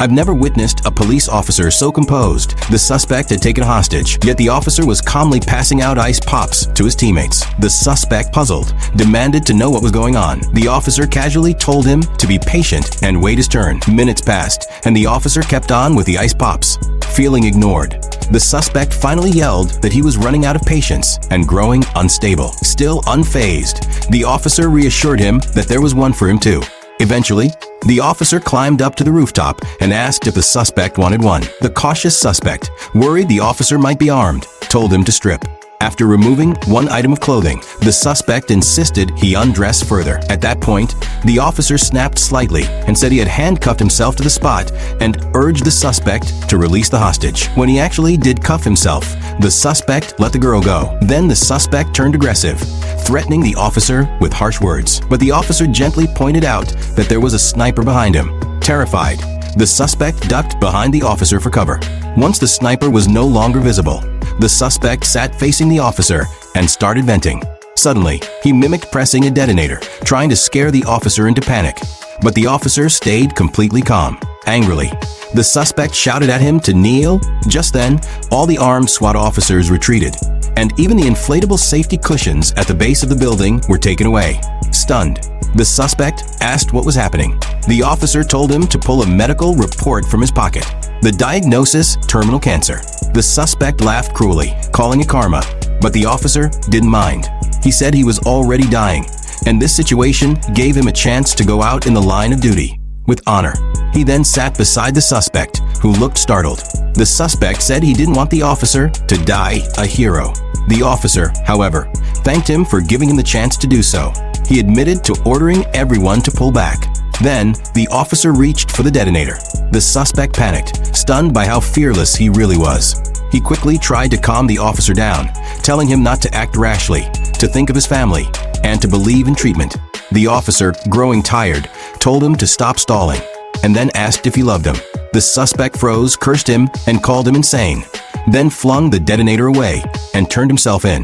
"I've never witnessed a police officer so composed." The suspect had taken hostage, yet the officer was calmly passing out ice pops to his teammates. The suspect, puzzled, demanded to know what was going on. The officer casually told him to be patient and wait his turn. Minutes passed, and the officer kept on with the ice pops. Feeling ignored, the suspect finally yelled that he was running out of patience and growing unstable. Still unfazed, the officer reassured him that there was one for him too. Eventually, the officer climbed up to the rooftop and asked if the suspect wanted one. The cautious suspect, worried the officer might be armed, told him to strip. After removing one item of clothing, the suspect insisted he undress further. At that point, the officer snapped slightly and said he had handcuffed himself to the spot and urged the suspect to release the hostage. When he actually did cuff himself, the suspect let the girl go. Then the suspect turned aggressive, threatening the officer with harsh words. But the officer gently pointed out that there was a sniper behind him. Terrified, the suspect ducked behind the officer for cover. Once the sniper was no longer visible, the suspect sat facing the officer and started venting. Suddenly, he mimicked pressing a detonator, trying to scare the officer into panic. But the officer stayed completely calm. Angrily, the suspect shouted at him to kneel. Just then, all the armed SWAT officers retreated, and even the inflatable safety cushions at the base of the building were taken away. Stunned, the suspect asked what was happening. The officer told him to pull a medical report from his pocket. The diagnosis: terminal cancer. The suspect laughed cruelly, calling it karma, but the officer didn't mind. He said he was already dying, and this situation gave him a chance to go out in the line of duty with honor. He then sat beside the suspect, who looked startled. The suspect said he didn't want the officer to die a hero. The officer, however, thanked him for giving him the chance to do so. He admitted to ordering everyone to pull back. Then, the officer reached for the detonator. The suspect panicked, stunned by how fearless he really was. He quickly tried to calm the officer down, telling him not to act rashly, to think of his family, and to believe in treatment. The officer, growing tired, told him to stop stalling, and then asked if he loved him. The suspect froze, cursed him, and called him insane, then flung the detonator away and turned himself in.